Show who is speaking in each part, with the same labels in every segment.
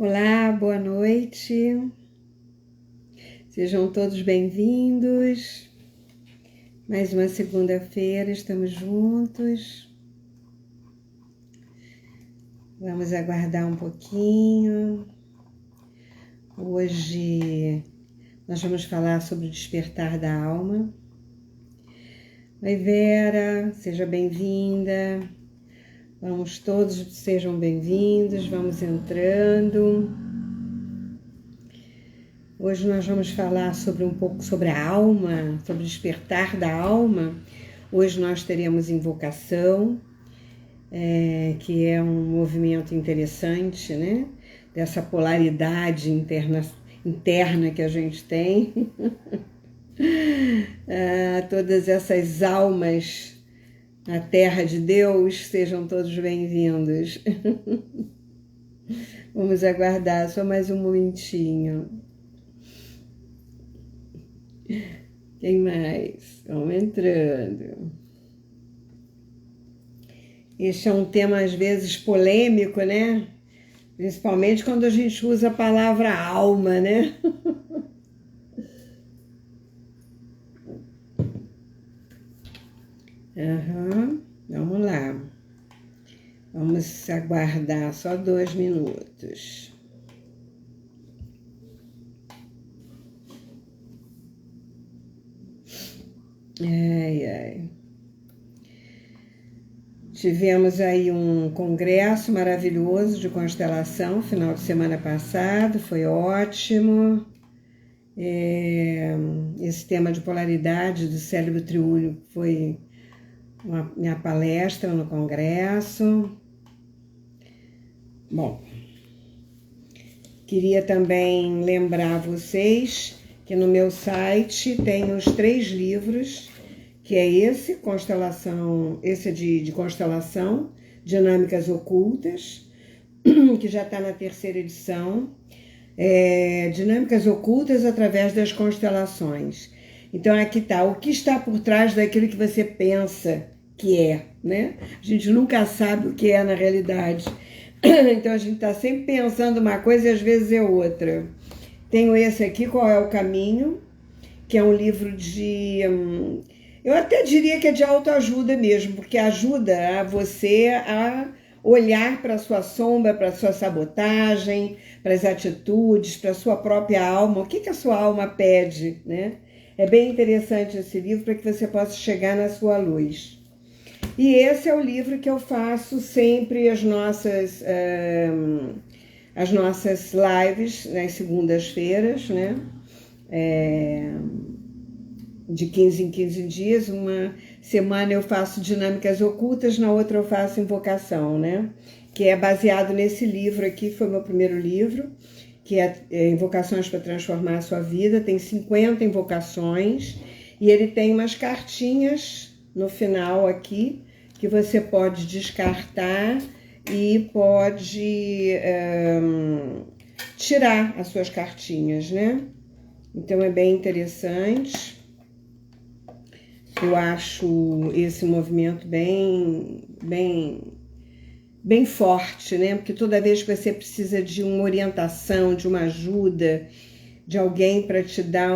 Speaker 1: Olá, boa noite. Sejam todos bem-vindos. Mais uma segunda-feira, estamos juntos. Vamos aguardar um pouquinho. Hoje nós vamos falar sobre o despertar da alma. Oi, Vera, seja bem-vinda. Vamos todos, sejam bem-vindos, vamos entrando. Hoje nós vamos falar um pouco sobre a alma, sobre o despertar da alma. Hoje nós teremos invocação, que é um movimento interessante, né? Dessa polaridade interna que a gente tem. Todas essas almas na terra de Deus, sejam todos bem-vindos. Vamos aguardar só mais um momentinho. Quem mais? Vamos entrando. Este é um tema às vezes polêmico, né? Principalmente quando a gente usa a palavra alma, né? Vamos lá. Vamos aguardar só 2 minutos. Tivemos aí um congresso maravilhoso de constelação, final de semana passado, foi ótimo. Esse tema de polaridade do cérebro triúnico foi minha palestra no congresso. Bom, queria também lembrar vocês que no meu site tem os 3 livros, que é esse é de constelação, Dinâmicas Ocultas, que já está na 3ª edição, Dinâmicas Ocultas através das constelações. Então aqui está, o que está por trás daquilo que você pensa que é, né? A gente nunca sabe o que é na realidade. Então a gente está sempre pensando uma coisa e às vezes é outra. Tenho esse aqui, Qual é o Caminho? Que é um livro de... eu até diria que é de autoajuda mesmo, porque ajuda a você a olhar para a sua sombra, para a sua sabotagem, para as atitudes, para a sua própria alma. O que a sua alma pede, né? É bem interessante esse livro para que você possa chegar na sua luz. E esse é o livro que eu faço sempre as nossas lives nas segundas-feiras, né? De 15 em 15 dias, uma semana eu faço Dinâmicas Ocultas, na outra eu faço Invocação, né? Que é baseado nesse livro aqui, foi meu primeiro livro, que é Invocações para Transformar a Sua Vida. Tem 50 invocações e ele tem umas cartinhas no final aqui que você pode descartar e pode tirar as suas cartinhas, né? Então é bem interessante. Eu acho esse movimento bem forte, né? Porque toda vez que você precisa de uma orientação, de uma ajuda, de alguém para te dar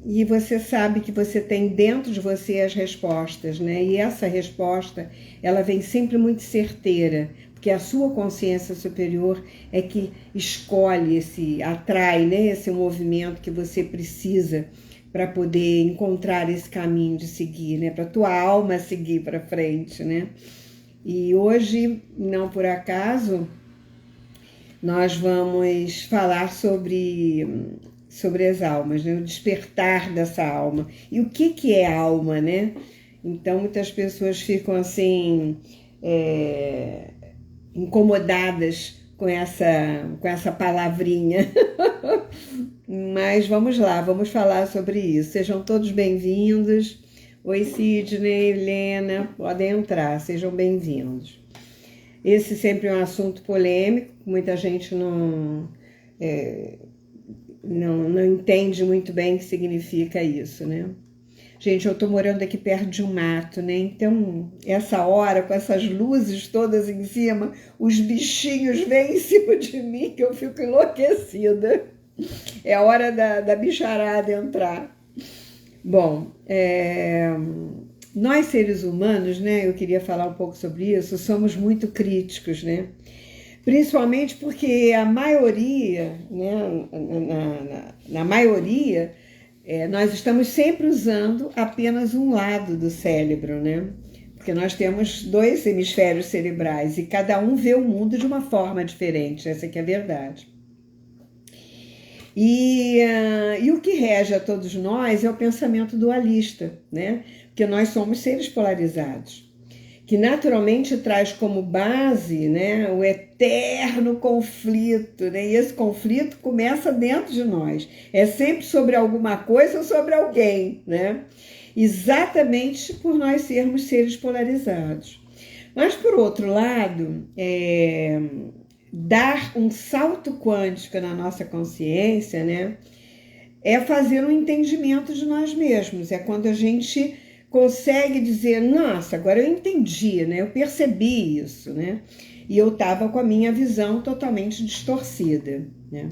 Speaker 1: E você sabe que você tem dentro de você as respostas, né? E essa resposta, ela vem sempre muito certeira, porque a sua consciência superior é que escolhe atrai, né? Esse movimento que você precisa para poder encontrar esse caminho de seguir, né? Para a tua alma seguir para frente, né? E hoje, não por acaso, nós vamos falar sobre as almas, né? O despertar dessa alma. E o que é alma, né? Então, muitas pessoas ficam assim, incomodadas com essa palavrinha. Mas vamos lá, vamos falar sobre isso. Sejam todos bem-vindos. Oi, Sidney, Helena, podem entrar, sejam bem-vindos. Esse sempre é um assunto polêmico, muita gente não entende muito bem o que significa isso, né? Gente, eu tô morando aqui perto de um mato, né? Então, essa hora, com essas luzes todas em cima, os bichinhos vêm em cima de mim que eu fico enlouquecida. É a hora da bicharada entrar. Bom, nós seres humanos, né? Eu queria falar um pouco sobre isso, somos muito críticos, né? Principalmente porque a maioria, né? Na maioria, nós estamos sempre usando apenas um lado do cérebro, né? Porque nós temos 2 hemisférios cerebrais e cada um vê o mundo de uma forma diferente, essa que é a verdade. E o que rege a todos nós é o pensamento dualista, né? Porque nós somos seres polarizados, que naturalmente traz como base, né, o eterno conflito, né? E esse conflito começa dentro de nós. É sempre sobre alguma coisa ou sobre alguém, né? Exatamente por nós sermos seres polarizados. Mas, por outro lado, dar um salto quântico na nossa consciência, né, é fazer um entendimento de nós mesmos. É quando a gente consegue dizer, nossa, agora eu entendi, né? Eu percebi isso, né? E eu estava com a minha visão totalmente distorcida, né?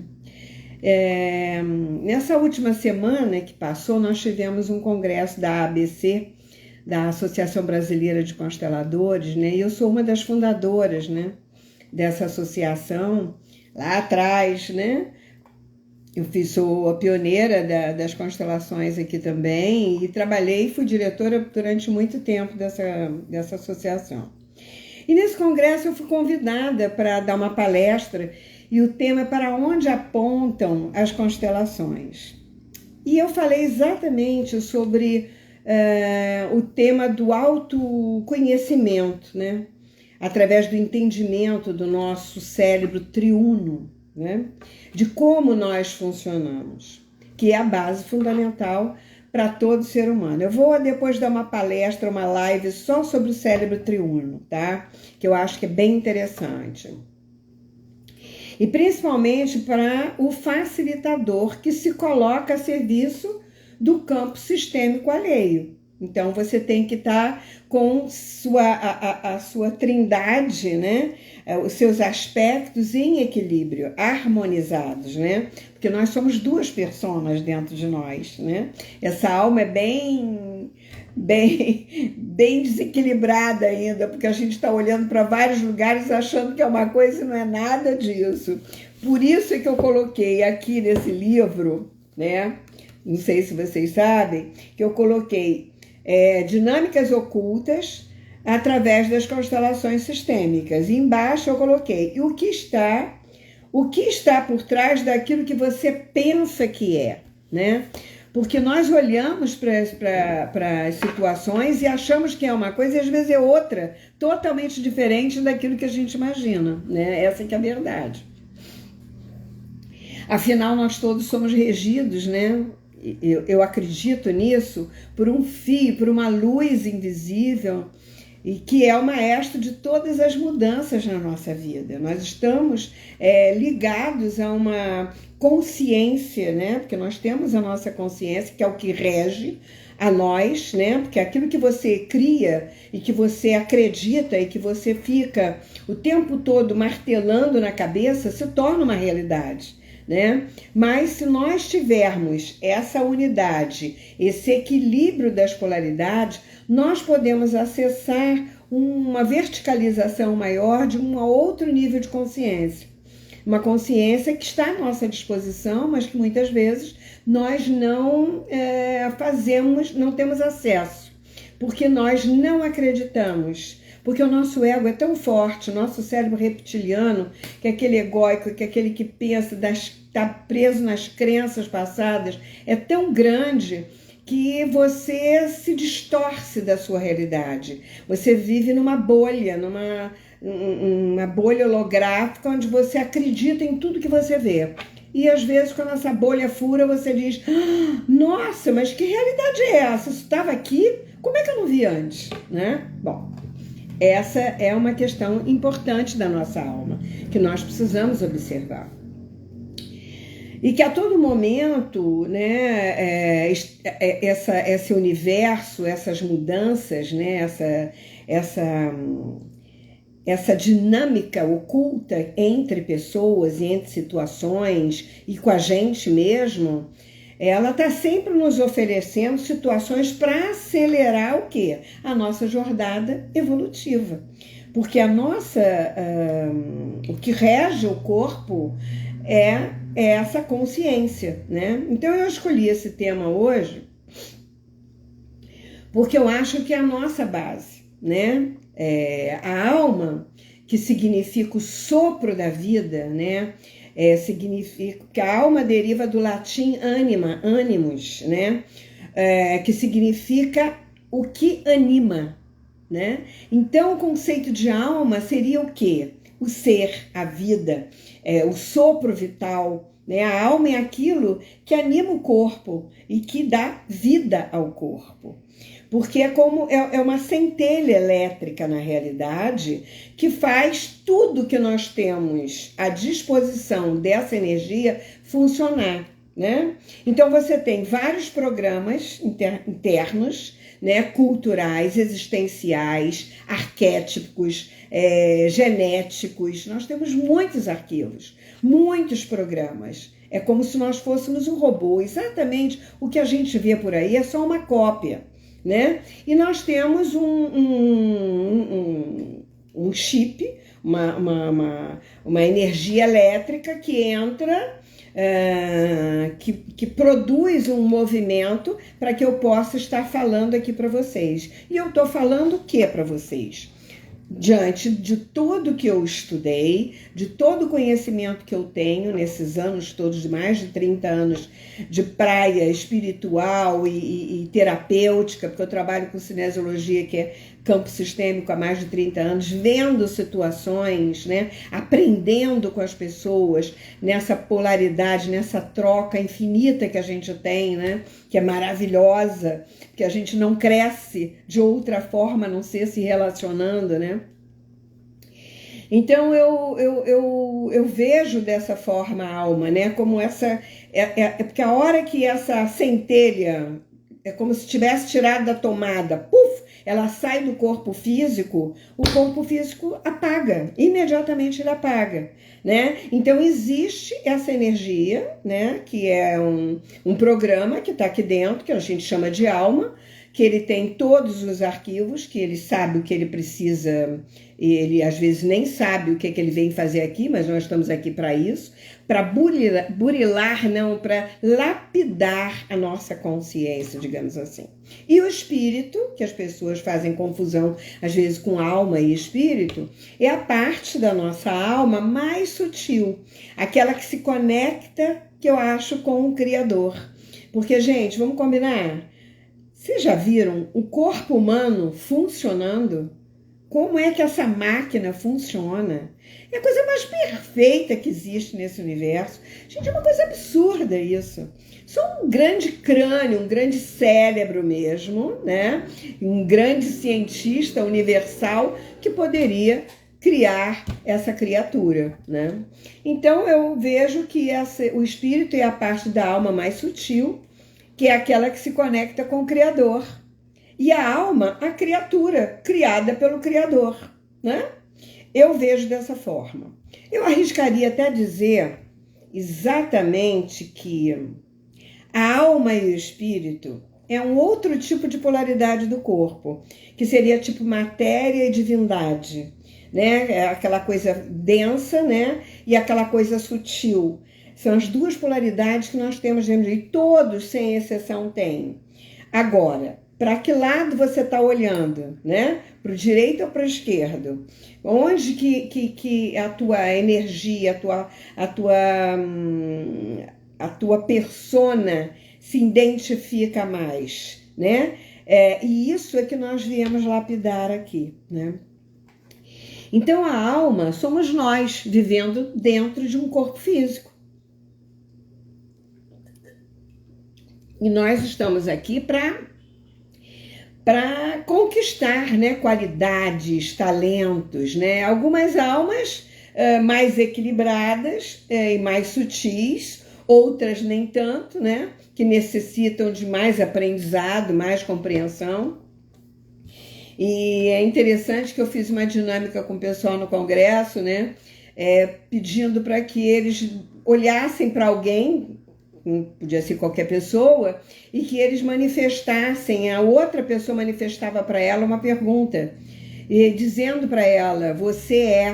Speaker 1: Nessa última semana que passou, nós tivemos um congresso da ABC, da Associação Brasileira de Consteladores, né? E eu sou uma das fundadoras, né, dessa associação, lá atrás, né? Sou a pioneira das constelações aqui também e trabalhei, fui diretora durante muito tempo dessa associação. E nesse congresso eu fui convidada para dar uma palestra e o tema é para onde apontam as constelações. E eu falei exatamente sobre o tema do autoconhecimento, né? Através do entendimento do nosso cérebro triuno, né? De como nós funcionamos, que é a base fundamental para todo ser humano. Eu vou depois dar uma palestra, uma live só sobre o cérebro triuno, tá? Que eu acho que é bem interessante. E principalmente para o facilitador que se coloca a serviço do campo sistêmico alheio. Então, você tem que estar com a sua trindade, né? Os seus aspectos em equilíbrio, harmonizados, né? Porque nós somos 2 personas dentro de nós, né? Essa alma é bem desequilibrada ainda, porque a gente está olhando para vários lugares achando que é uma coisa e não é nada disso. Por isso é que eu coloquei aqui nesse livro, né? Não sei se vocês sabem, que eu coloquei dinâmicas ocultas através das constelações sistêmicas. E embaixo eu coloquei o que está por trás daquilo que você pensa que é, né? Porque nós olhamos para as situações e achamos que é uma coisa e às vezes é outra, totalmente diferente daquilo que a gente imagina, né? Essa que é a verdade. Afinal, nós todos somos regidos, né? Eu acredito nisso, por um fio, por uma luz invisível, e que é o maestro de todas as mudanças na nossa vida. Nós estamos ligados a uma consciência, né? Porque nós temos a nossa consciência, que é o que rege a nós, né? Porque aquilo que você cria e que você acredita e que você fica o tempo todo martelando na cabeça se torna uma realidade, né? Mas se nós tivermos essa unidade, esse equilíbrio das polaridades, nós podemos acessar uma verticalização maior de um outro nível de consciência. Uma consciência que está à nossa disposição, mas que muitas vezes nós não não temos acesso, porque nós não acreditamos. Porque o nosso ego é tão forte, o nosso cérebro reptiliano, que é aquele egóico, que é aquele que pensa, está preso nas crenças passadas, é tão grande que você se distorce da sua realidade. Você vive numa bolha, uma bolha holográfica, onde você acredita em tudo que você vê. E às vezes, quando essa bolha fura, você diz, nossa, mas que realidade é essa? Isso estava aqui? Como é que eu não vi antes? Né? Bom, essa é uma questão importante da nossa alma, que nós precisamos observar. E que a todo momento, né, esse universo, essas mudanças, né, essa dinâmica oculta entre pessoas e entre situações e com a gente mesmo, ela está sempre nos oferecendo situações para acelerar o quê? A nossa jornada evolutiva. Porque o que rege o corpo é essa consciência, né? Então eu escolhi esse tema hoje porque eu acho que é a nossa base, né? A alma, que significa o sopro da vida, né? Significa que a alma deriva do latim anima, animus, né? Que significa o que anima, né? Então o conceito de alma seria o quê? O ser, a vida, o sopro vital, né? A alma é aquilo que anima o corpo e que dá vida ao corpo. Porque é uma centelha elétrica, na realidade, que faz tudo que nós temos à disposição dessa energia funcionar, né? Então você tem vários programas internos, né, culturais, existenciais, arquétipos, genéticos. Nós temos muitos arquivos, muitos programas. É como se nós fôssemos um robô. Exatamente o que a gente vê por aí é só uma cópia, né? E nós temos um chip, uma energia elétrica que entra, que produz um movimento para que eu possa estar falando aqui para vocês. E eu estou falando o que para vocês? Diante de tudo que eu estudei, de todo o conhecimento que eu tenho nesses anos todos, de mais de 30 anos de praia espiritual e terapêutica, porque eu trabalho com cinesiologia, que é campo sistêmico há mais de 30 anos, vendo situações, né, aprendendo com as pessoas, nessa polaridade, nessa troca infinita que a gente tem, né, que é maravilhosa, que a gente não cresce de outra forma a não ser se relacionando, né? Então eu vejo dessa forma a alma, né? Como essa. Porque a hora que essa centelha é como se tivesse tirado da tomada, puf, ela sai do corpo físico, o corpo físico apaga, imediatamente ele apaga, né? Então existe essa energia, né? Que é um programa que está aqui dentro, que a gente chama de alma, que ele tem todos os arquivos, que ele sabe o que ele precisa, e ele às vezes nem sabe o que ele vem fazer aqui, mas nós estamos aqui para isso, para burilar, não, para lapidar a nossa consciência, digamos assim. E o espírito, que as pessoas fazem confusão às vezes com alma e espírito, é a parte da nossa alma mais sutil, aquela que se conecta, que eu acho, com o Criador. Porque, gente, vamos combinar? Vocês já viram o corpo humano funcionando? Como é que essa máquina funciona? É a coisa mais perfeita que existe nesse universo. Gente, é uma coisa absurda isso. Só um grande crânio, um grande cérebro mesmo, né? Um grande cientista universal que poderia criar essa criatura, né? Então eu vejo que o espírito é a parte da alma mais sutil, que é aquela que se conecta com o Criador. E a alma, a criatura criada pelo Criador, né? Eu vejo dessa forma. Eu arriscaria até dizer exatamente que a alma e o espírito é um outro tipo de polaridade do corpo, que seria tipo matéria e divindade, né? É aquela coisa densa, né? E aquela coisa sutil. São as duas polaridades que nós temos dentro de todos, sem exceção, têm. Agora, para que lado você está olhando, né? Para o direito ou para o esquerdo? Onde que a tua energia, a tua persona se identifica mais, né? E isso é que nós viemos lapidar aqui, né? Então a alma somos nós vivendo dentro de um corpo físico. E nós estamos aqui para conquistar, né, qualidades, talentos, né? Algumas almas mais equilibradas e mais sutis, outras nem tanto, né? Que necessitam de mais aprendizado, mais compreensão. E é interessante que eu fiz uma dinâmica com o pessoal no congresso, né? Pedindo para que eles olhassem para alguém, podia ser qualquer pessoa, e que eles manifestassem, a outra pessoa manifestava para ela uma pergunta, e dizendo para ela, você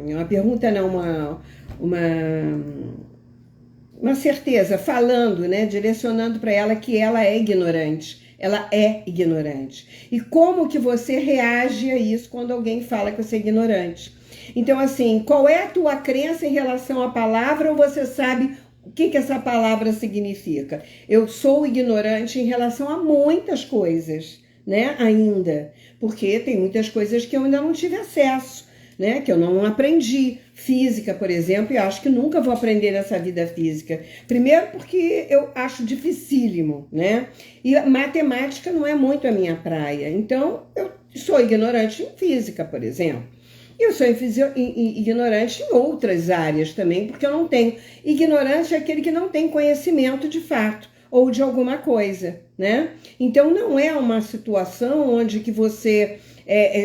Speaker 1: uma pergunta não, uma certeza, falando, né, direcionando para ela que ela é ignorante. Ela é ignorante. E como que você reage a isso quando alguém fala que você é ignorante? Então, assim, qual é a tua crença em relação à palavra, ou você sabe o que essa palavra significa? Eu sou ignorante em relação a muitas coisas, né, ainda. Porque tem muitas coisas que eu ainda não tive acesso, né, que eu não aprendi. Física, por exemplo, eu acho que nunca vou aprender nessa vida física. Primeiro porque eu acho dificílimo, né? E matemática não é muito a minha praia. Então, eu sou ignorante em física, por exemplo. E eu sou ignorante em outras áreas também, porque eu não tenho. Ignorante é aquele que não tem conhecimento de fato ou de alguma coisa, né? Então, não é uma situação onde que você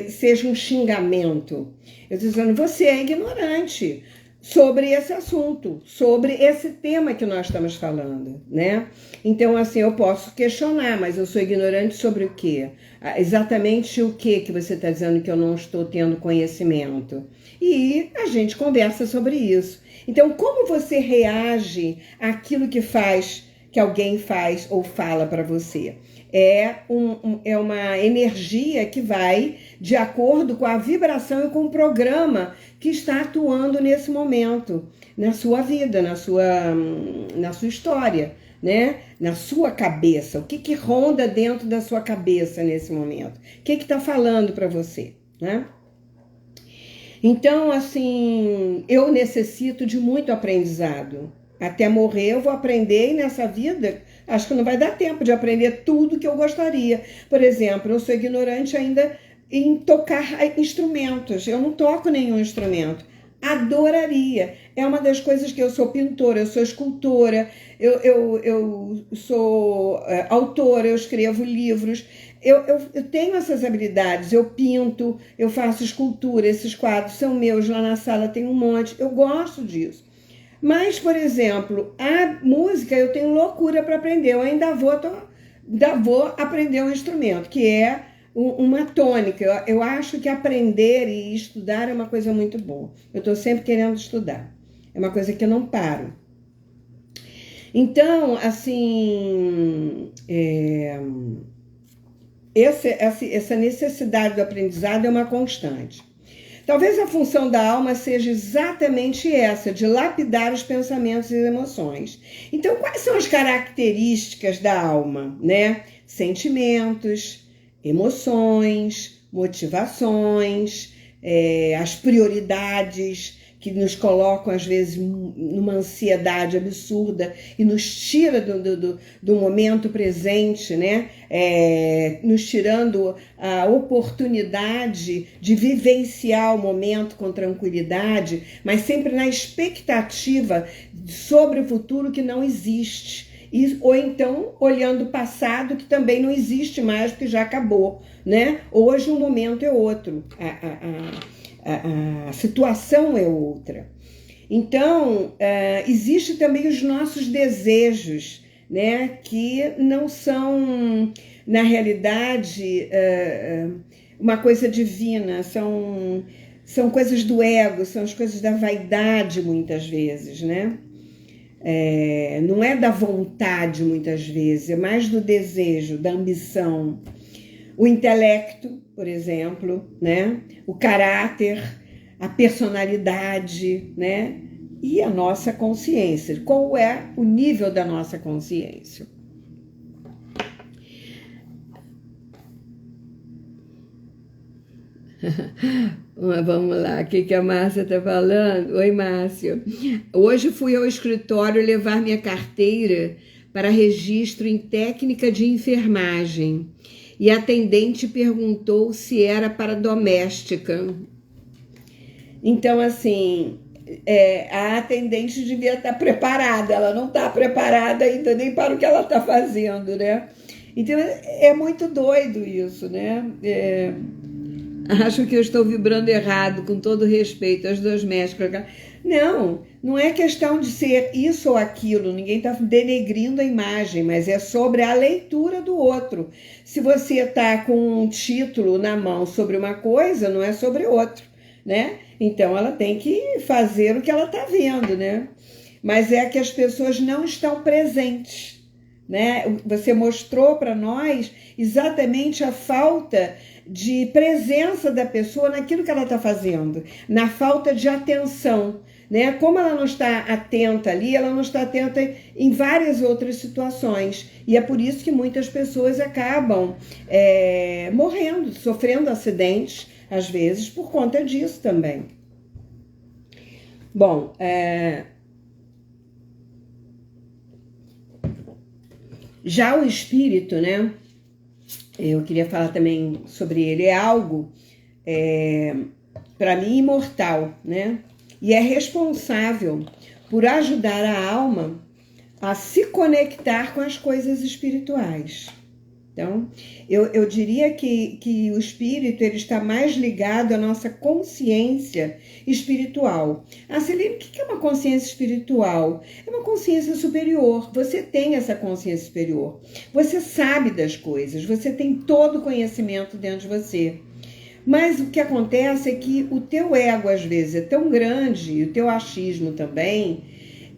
Speaker 1: seja um xingamento. Eu estou dizendo, você é ignorante sobre esse assunto, sobre esse tema que nós estamos falando, né? Então, assim, eu posso questionar, mas eu sou ignorante sobre o quê? Exatamente o que você está dizendo que eu não estou tendo conhecimento? E a gente conversa sobre isso. Então, como você reage àquilo que alguém faz ou fala para você? É uma energia que vai de acordo com a vibração e com o programa que está atuando nesse momento, na sua vida, na sua história, né? Na sua cabeça. O que ronda dentro da sua cabeça nesse momento? O que está falando para você, né? Então, assim, eu necessito de muito aprendizado. Até morrer eu vou aprender, e nessa vida acho que não vai dar tempo de aprender tudo que eu gostaria. Por exemplo, eu sou ignorante ainda em tocar instrumentos. Eu não toco nenhum instrumento. Adoraria. É uma das coisas que eu sou pintora, eu sou escultora, eu sou autora, eu escrevo livros. Eu tenho essas habilidades, eu pinto, eu faço escultura, esses quadros são meus, lá na sala tem um monte. Eu gosto disso. Mas, por exemplo, a música eu tenho loucura para aprender. Eu ainda vou aprender um instrumento, que é uma tônica. Eu acho que aprender e estudar é uma coisa muito boa. Eu estou sempre querendo estudar. É uma coisa que eu não paro. Então, assim, essa necessidade do aprendizado é uma constante. Talvez a função da alma seja exatamente essa, de lapidar os pensamentos e as emoções. Então, quais são as características da alma, né? Sentimentos, emoções, motivações, as prioridades que nos colocam, às vezes, numa ansiedade absurda e nos tira do momento presente, né? Nos tirando a oportunidade de vivenciar o momento com tranquilidade, mas sempre na expectativa sobre o futuro que não existe. Ou então olhando o passado que também não existe mais, porque já acabou, né? Hoje o momento é outro. A situação é outra. Então, existe também os nossos desejos, né, que não são, na realidade, uma coisa divina, são coisas do ego, são as coisas da vaidade, muitas vezes, né? Não é da vontade, muitas vezes, é mais do desejo, da ambição. O intelecto, por exemplo, né? O caráter, a personalidade, né? E a nossa consciência. Qual é o nível da nossa consciência? Vamos lá, o que a Márcia está falando? Oi, Márcia. Hoje fui ao escritório levar minha carteira para registro em técnica de enfermagem. E a atendente perguntou se era para doméstica. Então, assim, a atendente devia estar preparada, ela não está preparada ainda nem para o que ela está fazendo, né? Então é muito doido isso, né? Acho que eu estou vibrando errado, com todo respeito às duas médicas. Não, não é questão de ser isso ou aquilo, ninguém está denegrindo a imagem, mas é sobre a leitura do outro. Se você está com um título na mão sobre uma coisa, não é sobre outro, né? Então ela tem que fazer o que ela está vendo, né? Mas é que as pessoas não estão presentes, né? Você mostrou para nós exatamente a falta de presença da pessoa naquilo que ela está fazendo, na falta de atenção, né? Como ela não está atenta ali, ela não está atenta em várias outras situações. E é por isso que muitas pessoas acabam morrendo, sofrendo acidentes, às vezes, por conta disso também. Bom, já o espírito, né? Eu queria falar também sobre ele. É algo, para mim, imortal, né? E é responsável por ajudar a alma a se conectar com as coisas espirituais. Então, eu diria que o espírito ele está mais ligado à nossa consciência espiritual. Celene, o que é uma consciência espiritual? É uma consciência superior. Você tem essa consciência superior. Você sabe das coisas, você tem todo o conhecimento dentro de você. Mas o que acontece é que o teu ego, às vezes, é tão grande, e o teu achismo também,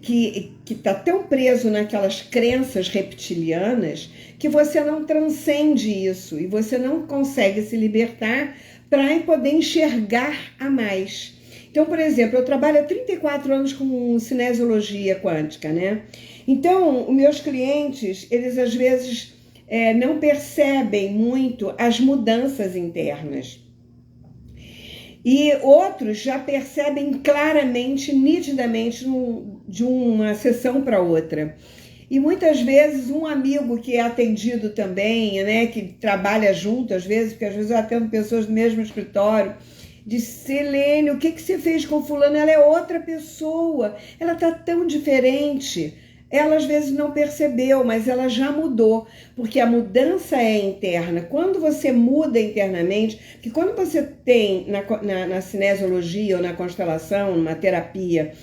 Speaker 1: que está tão preso naquelas crenças reptilianas, que você não transcende isso, e você não consegue se libertar para poder enxergar a mais. Então, por exemplo, eu trabalho há 34 anos com cinesiologia quântica, né? Então, os meus clientes, eles às vezes não percebem muito as mudanças internas. E outros já percebem claramente, nitidamente, de uma sessão para outra. E muitas vezes um amigo que é atendido também, né, que trabalha junto às vezes, porque às vezes eu atendo pessoas do mesmo escritório, diz: Selene, o que você fez com fulano? Ela é outra pessoa, ela está tão diferente. Ela às vezes não percebeu, mas ela já mudou, porque a mudança é interna. Quando você muda internamente, que quando você tem na cinesiologia ou na constelação, numa terapia,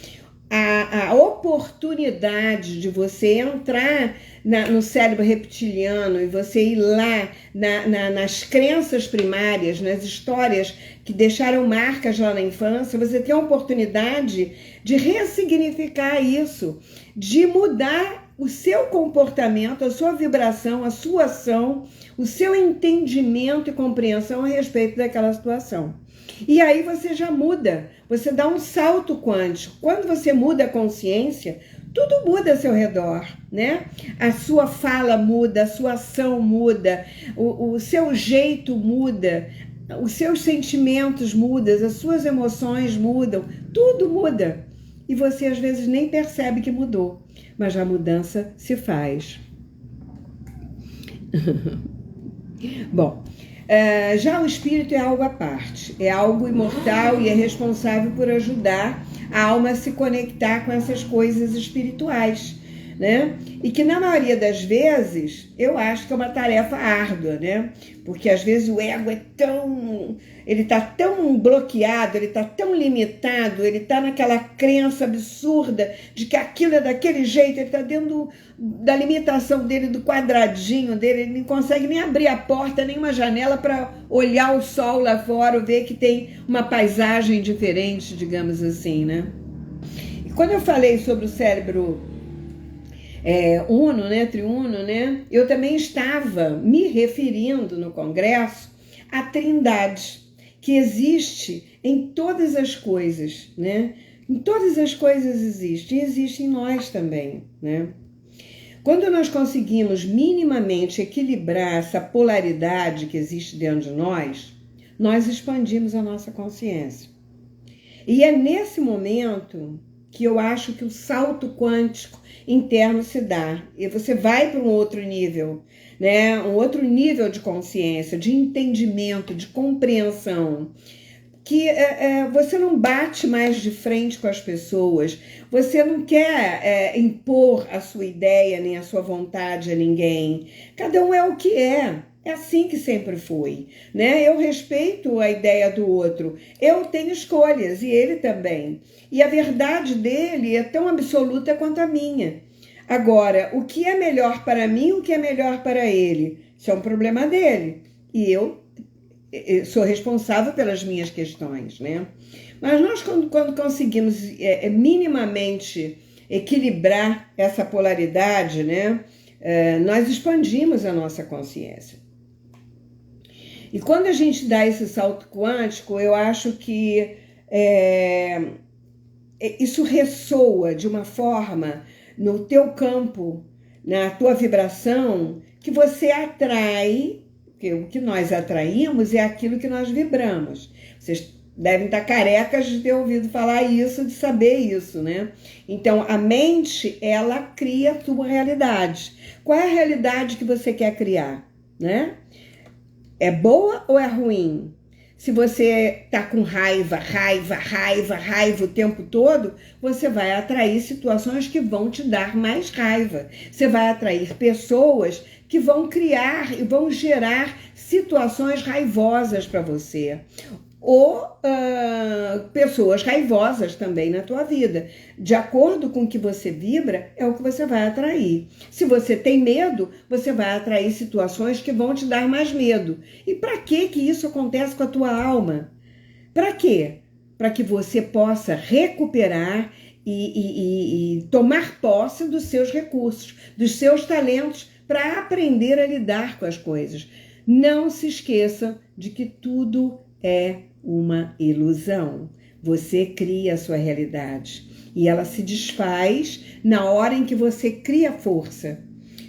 Speaker 1: a oportunidade de você entrar no cérebro reptiliano e você ir lá nas crenças primárias, nas histórias que deixaram marcas lá na infância, você tem a oportunidade de ressignificar isso, de mudar o seu comportamento, a sua vibração, a sua ação, o seu entendimento e compreensão a respeito daquela situação. E aí você já muda, você dá um salto quântico. Quando você muda a consciência, tudo muda ao seu redor, né? A sua fala muda, a sua ação muda, o seu jeito muda, os seus sentimentos mudam, as suas emoções mudam, tudo muda. E você às vezes nem percebe que mudou, mas a mudança se faz. Bom, já o espírito é algo à parte, é algo imortal e é responsável por ajudar a alma a se conectar com essas coisas espirituais, né? E que na maioria das vezes eu acho que é uma tarefa árdua, né? Porque às vezes o ego ele tá tão bloqueado, ele tá tão limitado, ele tá naquela crença absurda de que aquilo é daquele jeito, ele tá dentro da limitação dele, do quadradinho dele, ele não consegue nem abrir a porta, nem uma janela para olhar o sol lá fora, ver que tem uma paisagem diferente, digamos assim, né? E quando eu falei sobre o cérebro uno, né, triuno, né, eu também estava me referindo no congresso à trindade que existe em todas as coisas, né? Em todas as coisas existe, e existe em nós também, né? Quando nós conseguimos minimamente equilibrar essa polaridade que existe dentro de nós expandimos a nossa consciência. E é nesse momento que eu acho que o salto quântico interno se dá. E você vai para um outro nível, né? Um outro nível de consciência, de entendimento, de compreensão. que você não bate mais de frente com as pessoas, você não quer impor a sua ideia nem a sua vontade a ninguém. Cada um é o que é. É assim que sempre foi, né? Eu respeito a ideia do outro. Eu tenho escolhas e ele também. E a verdade dele é tão absoluta quanto a minha. Agora, o que é melhor para mim, o que é melhor para ele, isso é um problema dele. E eu sou responsável pelas minhas questões, né? Mas nós, quando conseguimos minimamente equilibrar essa polaridade, né? Nós expandimos a nossa consciência. E quando a gente dá esse salto quântico, eu acho que isso ressoa de uma forma no teu campo, na tua vibração, que você atrai, porque o que nós atraímos é aquilo que nós vibramos. Vocês devem estar carecas de ter ouvido falar isso, de saber isso, né? Então, a mente, ela cria a tua realidade. Qual é a realidade que você quer criar, né? É boa ou é ruim? Se você tá com raiva o tempo todo, você vai atrair situações que vão te dar mais raiva. Você vai atrair pessoas que vão criar e vão gerar situações raivosas para você. Ou pessoas raivosas também na tua vida. De acordo com o que você vibra, é o que você vai atrair. Se você tem medo, você vai atrair situações que vão te dar mais medo. E para que isso acontece com a tua alma? Para quê? Para que você possa recuperar e tomar posse dos seus recursos, dos seus talentos, para aprender a lidar com as coisas. Não se esqueça de que tudo é uma ilusão. Você cria a sua realidade e ela se desfaz na hora em que você cria força.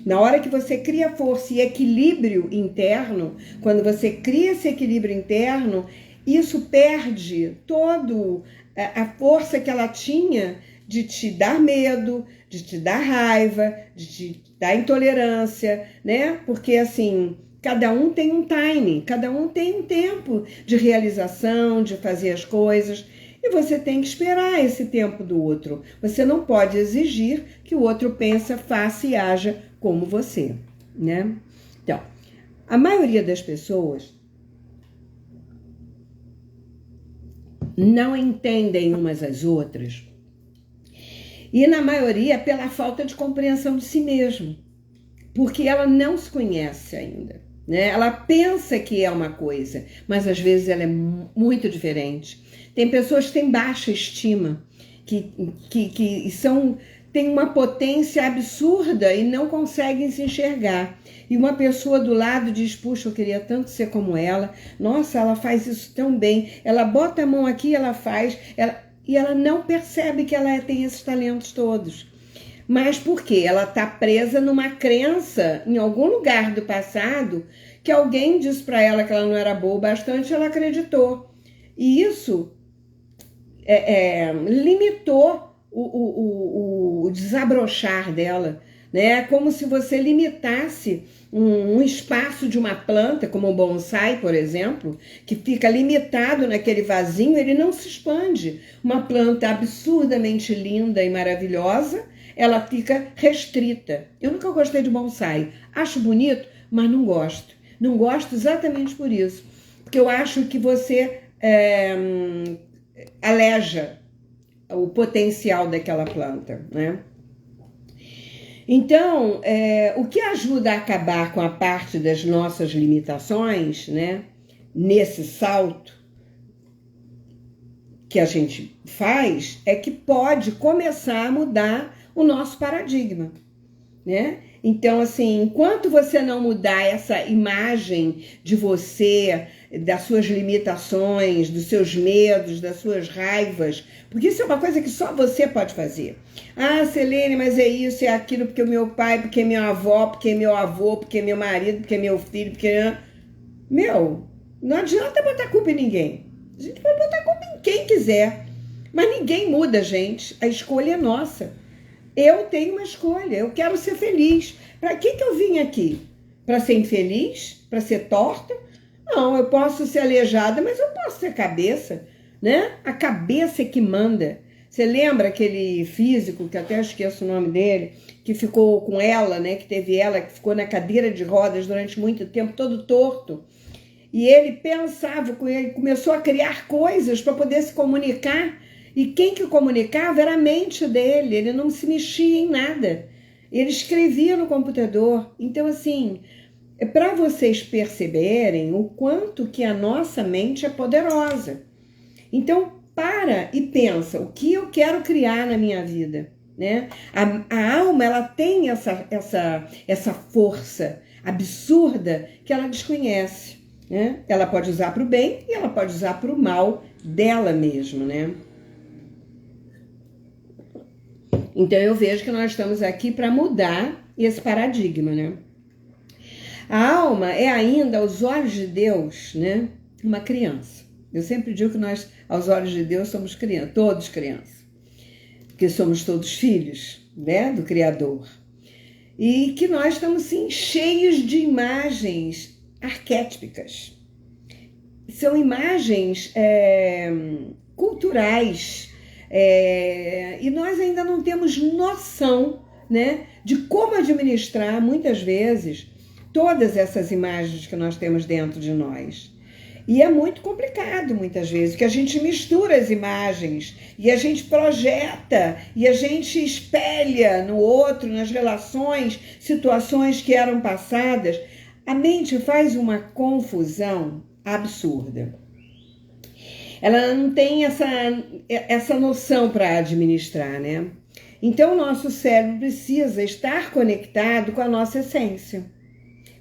Speaker 1: Na hora que você cria força e equilíbrio interno, quando você cria esse equilíbrio interno, isso perde toda a força que ela tinha de te dar medo, de te dar raiva, de te dar intolerância, né? Porque assim, cada um tem um timing, cada um tem um tempo de realização, de fazer as coisas, e você tem que esperar esse tempo do outro. Você não pode exigir que o outro pense, faça e haja como você, né? Então, a maioria das pessoas não entendem umas às outras, e na maioria pela falta de compreensão de si mesmo, porque ela não se conhece ainda. Né? Ela pensa que é uma coisa, mas às vezes ela é muito diferente. Tem pessoas que têm baixa estima, que têm uma potência absurda e não conseguem se enxergar. E uma pessoa do lado diz, puxa, eu queria tanto ser como ela. Nossa, ela faz isso tão bem. Ela bota a mão aqui, ela faz. E ela não percebe que ela tem esses talentos todos. Mas por quê? Ela está presa numa crença, em algum lugar do passado, que alguém disse para ela que ela não era boa o bastante, ela acreditou. E isso limitou o desabrochar dela, né? Como se você limitasse um espaço de uma planta, como um bonsai, por exemplo, que fica limitado naquele vasinho, ele não se expande. Uma planta absurdamente linda e maravilhosa, ela fica restrita. Eu nunca gostei de bonsai. Acho bonito, mas não gosto. Não gosto exatamente por isso. Porque eu acho que você aleja o potencial daquela planta, né? Então, o que ajuda a acabar com a parte das nossas limitações, né? Nesse salto que a gente faz, é que pode começar a mudar o nosso paradigma, né? Então, assim, enquanto você não mudar essa imagem de você, das suas limitações, dos seus medos, das suas raivas, porque isso é uma coisa que só você pode fazer. Ah, Selene, mas é isso, é aquilo, porque o meu pai, porque minha avó, porque meu avô, porque meu marido, porque meu filho, porque... Meu, não adianta botar culpa em ninguém. A gente pode botar culpa em quem quiser, mas ninguém muda, gente. A escolha é nossa. Eu tenho uma escolha, eu quero ser feliz. Para que eu vim aqui? Para ser infeliz? Para ser torta? Não, eu posso ser aleijada, mas eu nossa cabeça, né? A cabeça é que manda. Você lembra aquele físico, que até esqueço o nome dele, que ficou com ela, né? Que teve ela, que ficou na cadeira de rodas durante muito tempo, todo torto. E ele pensava, ele começou a criar coisas para poder se comunicar. E quem que comunicava era a mente dele, ele não se mexia em nada. Ele escrevia no computador. Então, assim, é para vocês perceberem o quanto que a nossa mente é poderosa. Então, para e pensa, o que eu quero criar na minha vida, né? A alma, ela tem essa força absurda que ela desconhece, né? Ela pode usar para o bem e ela pode usar para o mal dela mesma, né? Então, eu vejo que nós estamos aqui para mudar esse paradigma, né? A alma é ainda, aos olhos de Deus, né, uma criança. Eu sempre digo que nós, aos olhos de Deus, somos crianças, todos crianças. Porque somos todos filhos, né, do Criador. E que nós estamos, sim, cheios de imagens arquétipicas. São imagens culturais. E nós ainda não temos noção, né, de como administrar, muitas vezes, todas essas imagens que nós temos dentro de nós. E é muito complicado, muitas vezes, que a gente mistura as imagens e a gente projeta e a gente espelha no outro, nas relações, situações que eram passadas. A mente faz uma confusão absurda. Ela não tem essa noção para administrar, né? Então, o nosso cérebro precisa estar conectado com a nossa essência,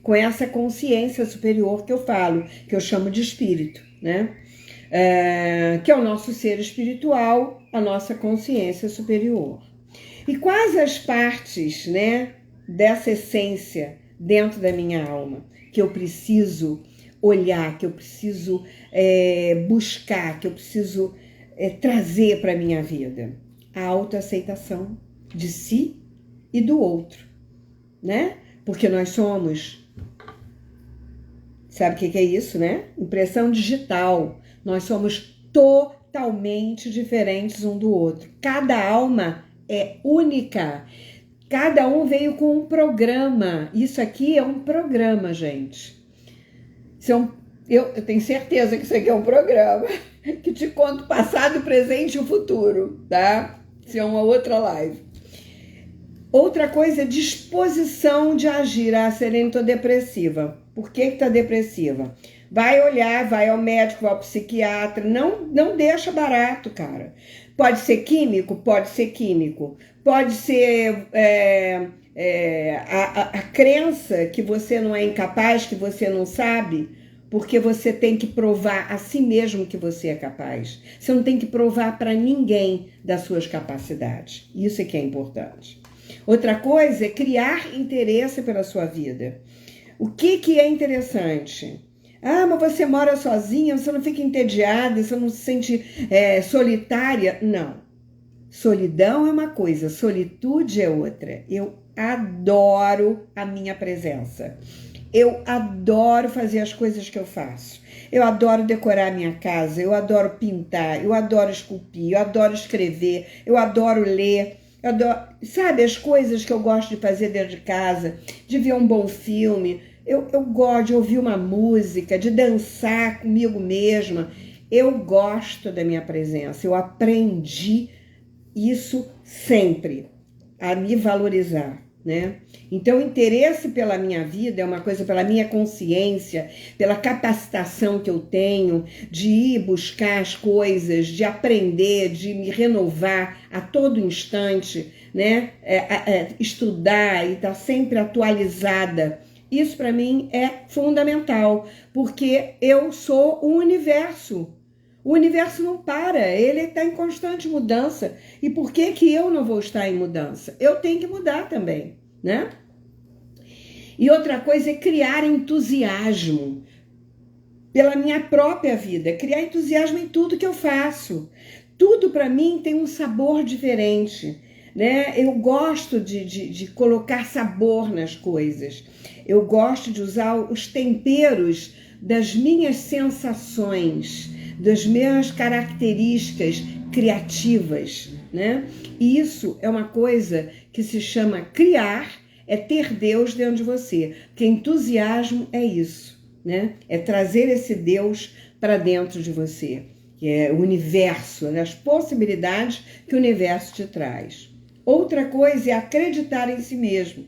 Speaker 1: com essa consciência superior que eu falo, que eu chamo de espírito, né? Que é o nosso ser espiritual, a nossa consciência superior. E quais as partes, né, dessa essência dentro da minha alma que eu preciso olhar, que eu preciso buscar, que eu preciso trazer para a minha vida? A autoaceitação de si e do outro, né? Porque nós somos... Sabe o que é isso, né? Impressão digital. Nós somos totalmente diferentes um do outro. Cada alma é única. Cada um veio com um programa. Isso aqui é um programa, gente. Eu tenho certeza que isso aqui é um programa que te conta o passado, o presente e o futuro, tá? Isso é uma outra live. Outra coisa é disposição de agir. Ah, Selene, tô depressiva. Por que tá depressiva? Vai olhar, vai ao médico, vai ao psiquiatra. Não deixa barato, cara. Pode ser químico? Pode ser químico. Pode ser a crença que você não é incapaz, que você não sabe, porque você tem que provar a si mesmo que você é capaz. Você não tem que provar para ninguém das suas capacidades. Isso é que é importante. Outra coisa é criar interesse pela sua vida. O que é interessante? Ah, mas você mora sozinha, você não fica entediada, você não se sente solitária? Não. Solidão é uma coisa, solitude é outra. Eu adoro a minha presença. Eu adoro fazer as coisas que eu faço. Eu adoro decorar a minha casa, eu adoro pintar, eu adoro esculpir, eu adoro escrever, eu adoro ler. Eu adoro, sabe, as coisas que eu gosto de fazer dentro de casa, de ver um bom filme, eu gosto de ouvir uma música, de dançar comigo mesma. Eu gosto da minha presença, eu aprendi isso sempre, a me valorizar, né? Então, o interesse pela minha vida é uma coisa, pela minha consciência, pela capacitação que eu tenho de ir buscar as coisas, de aprender, de me renovar a todo instante, né? Estudar e estar sempre atualizada. Isso para mim é fundamental, porque eu sou o universo. O universo não para, ele está em constante mudança. E por que eu não vou estar em mudança? Eu tenho que mudar também, né? E outra coisa é criar entusiasmo pela minha própria vida, criar entusiasmo em tudo que eu faço. Tudo para mim tem um sabor diferente, né? Eu gosto de colocar sabor nas coisas. Eu gosto de usar os temperos das minhas sensações, das minhas características criativas, né? E isso é uma coisa que se chama criar, é ter Deus dentro de você. Porque entusiasmo é isso, né? É trazer esse Deus para dentro de você, que é o universo, né? As possibilidades que o universo te traz. Outra coisa é acreditar em si mesmo,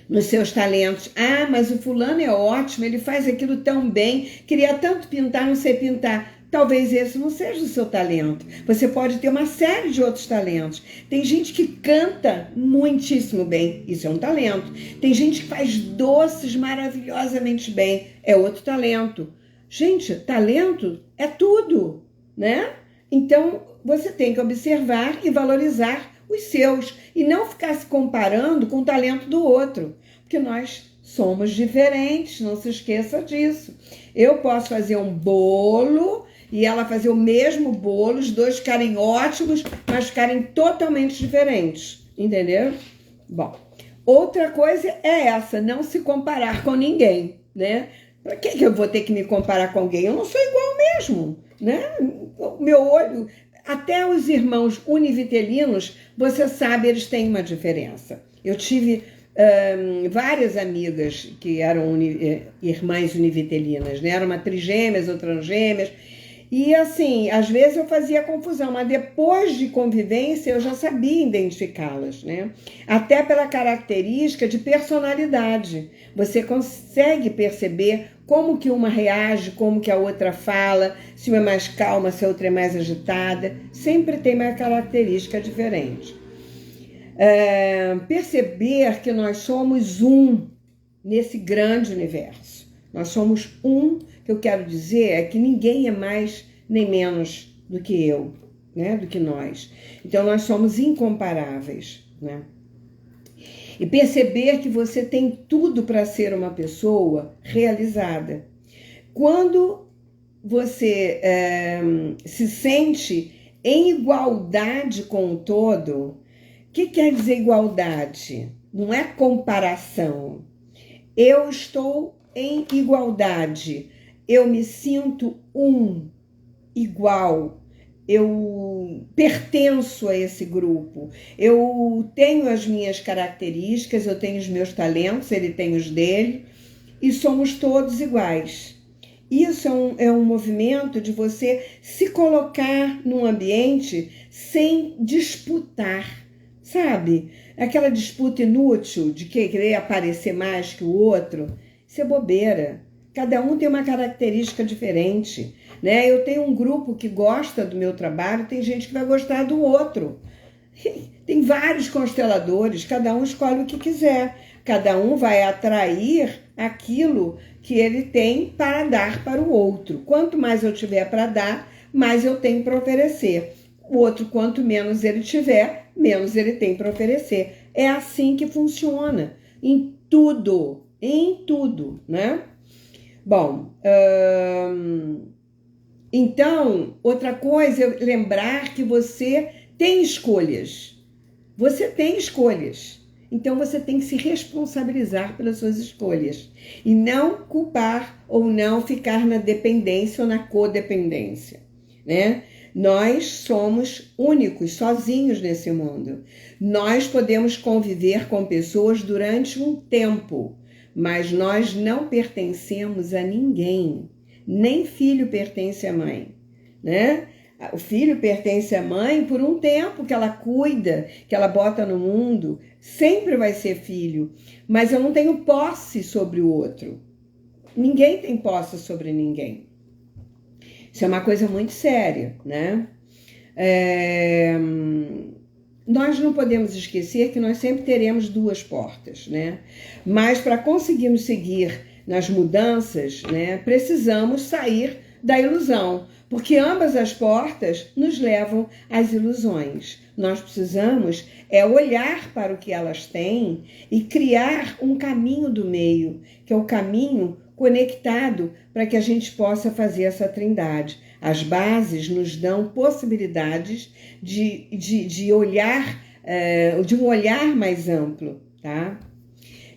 Speaker 1: nos seus talentos. Ah, mas o fulano é ótimo, ele faz aquilo tão bem, queria tanto pintar, não sei pintar. Talvez esse não seja o seu talento. Você pode ter uma série de outros talentos. Tem gente que canta muitíssimo bem, isso é um talento. Tem gente que faz doces maravilhosamente bem, é outro talento. Gente, talento é tudo, né? Então, você tem que observar e valorizar os seus e não ficar se comparando com o talento do outro, porque nós somos diferentes, não se esqueça disso. Eu posso fazer um bolo e ela fazer o mesmo bolo, os dois ficarem ótimos, mas ficarem totalmente diferentes, entendeu? Bom, outra coisa é essa, não se comparar com ninguém, né? Para que eu vou ter que me comparar com alguém? Eu não sou igual mesmo, né? O meu olho, até os irmãos univitelinos, você sabe, eles têm uma diferença. Eu tive várias amigas que eram irmãs univitelinas, né? Eram uma trigêmeas, outras gêmeas. E assim, às vezes eu fazia confusão, mas depois de convivência eu já sabia identificá-las, né? Até pela característica de personalidade. Você consegue perceber como que uma reage, como que a outra fala, se uma é mais calma, se a outra é mais agitada. Sempre tem uma característica diferente. Perceber que nós somos um nesse grande universo. Nós somos um. O que eu quero dizer é que ninguém é mais nem menos do que eu, né? Do que nós. Então, nós somos incomparáveis, né? E perceber que você tem tudo para ser uma pessoa realizada. Quando você se sente em igualdade com o todo, o que quer dizer igualdade? Não é comparação. Eu estou em igualdade. Eu me sinto igual, eu pertenço a esse grupo, eu tenho as minhas características, eu tenho os meus talentos, ele tem os dele, e somos todos iguais. Isso é um movimento de você se colocar num ambiente sem disputar, sabe? Aquela disputa inútil de querer aparecer mais que o outro, isso é bobeira. Cada um tem uma característica diferente, né? Eu tenho um grupo que gosta do meu trabalho, tem gente que vai gostar do outro. Tem vários consteladores, cada um escolhe o que quiser. Cada um vai atrair aquilo que ele tem para dar para o outro. Quanto mais eu tiver para dar, mais eu tenho para oferecer. O outro, quanto menos ele tiver, menos ele tem para oferecer. É assim que funciona em tudo, né? Bom, então, outra coisa é lembrar que você tem escolhas. Você tem escolhas. Então, você tem que se responsabilizar pelas suas escolhas. E não culpar ou não ficar na dependência ou na codependência, né? Nós somos únicos, sozinhos nesse mundo. Nós podemos conviver com pessoas durante um tempo, mas nós não pertencemos a ninguém. Nem filho pertence à mãe, né? O filho pertence à mãe por um tempo que ela cuida, que ela bota no mundo. Sempre vai ser filho, mas eu não tenho posse sobre o outro. Ninguém tem posse sobre ninguém. Isso é uma coisa muito séria, né? Nós não podemos esquecer que nós sempre teremos duas portas, né? Mas para conseguirmos seguir nas mudanças, né, precisamos sair da ilusão, porque ambas as portas nos levam às ilusões. Nós precisamos olhar para o que elas têm e criar um caminho do meio, que é o caminho conectado para que a gente possa fazer essa trindade. As bases nos dão possibilidades de olhar, de um olhar mais amplo, tá?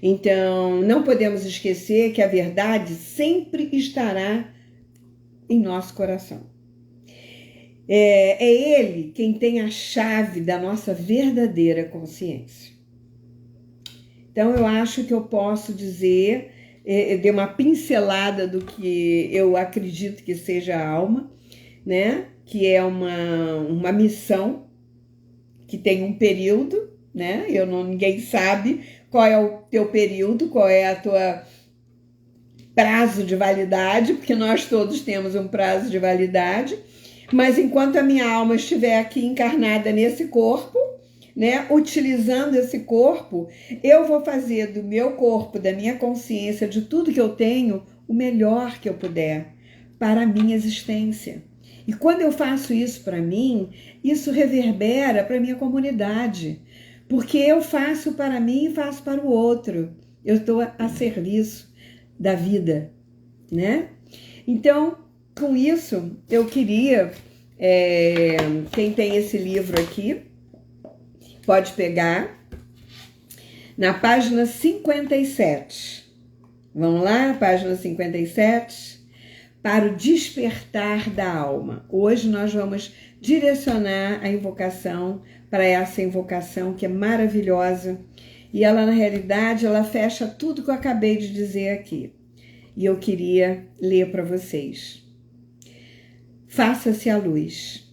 Speaker 1: Então, não podemos esquecer que a verdade sempre estará em nosso coração. É Ele quem tem a chave da nossa verdadeira consciência. Então, eu acho que eu posso dizer, eu dei uma pincelada do que eu acredito que seja a alma, né? Que é uma missão que tem um período, né? Ninguém sabe qual é o teu período, qual é a tua prazo de validade, porque nós todos temos um prazo de validade, mas enquanto a minha alma estiver aqui encarnada nesse corpo, né, utilizando esse corpo, eu vou fazer do meu corpo, da minha consciência, de tudo que eu tenho, o melhor que eu puder para a minha existência. E quando eu faço isso para mim, isso reverbera para a minha comunidade, porque eu faço para mim e faço para o outro. Eu estou a serviço da vida, né? Então, com isso, eu queria, quem tem esse livro aqui, pode pegar, na página 57. Vamos lá, página 57, para o despertar da alma. Hoje nós vamos direcionar a invocação para essa invocação que é maravilhosa. E ela, na realidade, ela fecha tudo que eu acabei de dizer aqui. E eu queria ler para vocês. Faça-se a luz.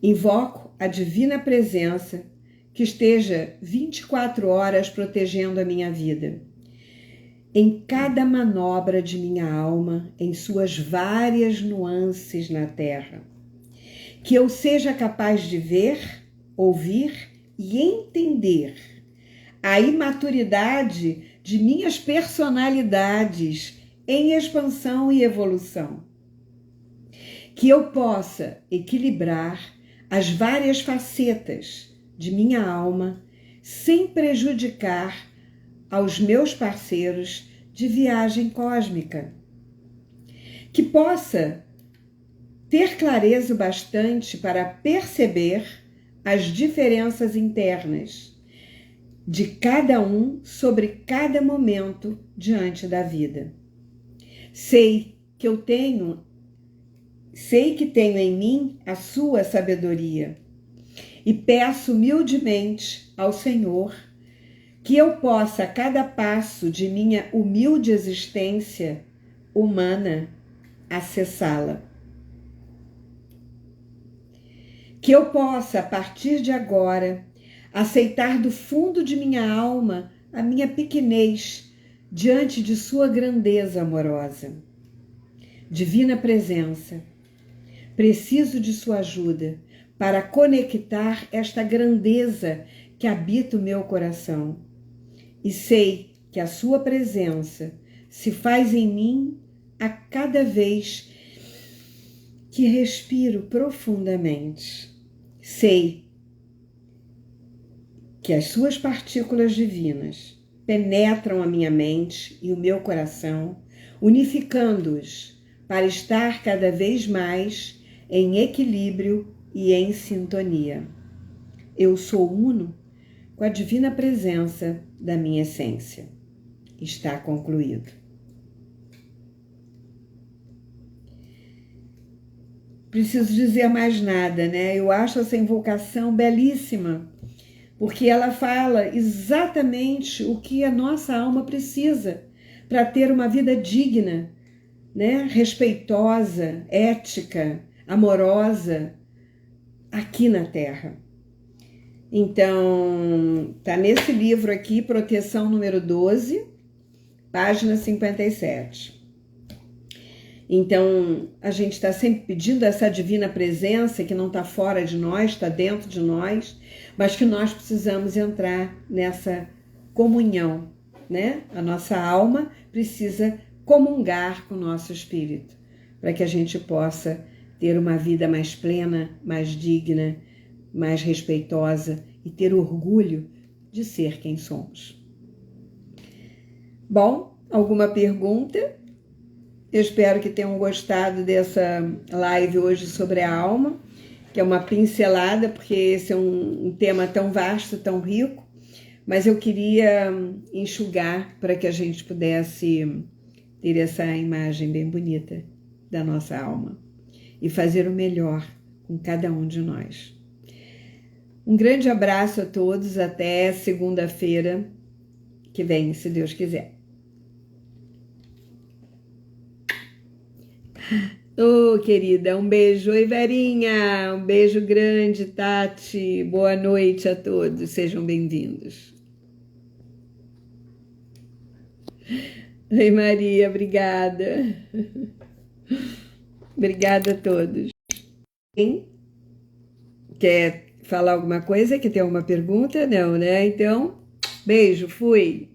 Speaker 1: Invoco a divina presença que esteja 24 horas protegendo a minha vida. Em cada manobra de minha alma, em suas várias nuances na Terra. Que eu seja capaz de ver, ouvir e entender a imaturidade de minhas personalidades em expansão e evolução. Que eu possa equilibrar as várias facetas de minha alma sem prejudicar aos meus parceiros de viagem cósmica. Que possa ter clareza o bastante para perceber as diferenças internas de cada um sobre cada momento diante da vida. Sei que tenho em mim a sua sabedoria e peço humildemente ao Senhor que eu possa, a cada passo de minha humilde existência humana, acessá-la. Que eu possa, a partir de agora, aceitar do fundo de minha alma a minha pequenez diante de sua grandeza amorosa. Divina presença, preciso de sua ajuda para conectar esta grandeza que habita o meu coração. E sei que a sua presença se faz em mim a cada vez que respiro profundamente. Sei que as suas partículas divinas penetram a minha mente e o meu coração, unificando-os para estar cada vez mais em equilíbrio e em sintonia. Eu sou uno com a divina presença da minha essência. Está concluído. Preciso dizer mais nada, né? Eu acho essa invocação belíssima, porque ela fala exatamente o que a nossa alma precisa para ter uma vida digna, né? Respeitosa, ética, amorosa, aqui na Terra. Então, tá nesse livro aqui, Proteção número 12, página 57. Então, a gente está sempre pedindo essa divina presença que não está fora de nós, está dentro de nós, mas que nós precisamos entrar nessa comunhão, né? A nossa alma precisa comungar com o nosso espírito, para que a gente possa ter uma vida mais plena, mais digna, mais respeitosa e ter orgulho de ser quem somos. Bom, alguma pergunta? Eu espero que tenham gostado dessa live hoje sobre a alma, que é uma pincelada, porque esse é um tema tão vasto, tão rico, mas eu queria enxugar para que a gente pudesse ter essa imagem bem bonita da nossa alma e fazer o melhor com cada um de nós. Um grande abraço a todos, até segunda-feira que vem, se Deus quiser. Ô, querida, um beijo. Oi, Verinha, um beijo grande, Tati. Boa noite a todos, sejam bem-vindos. Oi, Maria, obrigada. Obrigada a todos. Quem quer falar alguma coisa? Quer ter alguma pergunta? Não, né? Então, beijo, fui.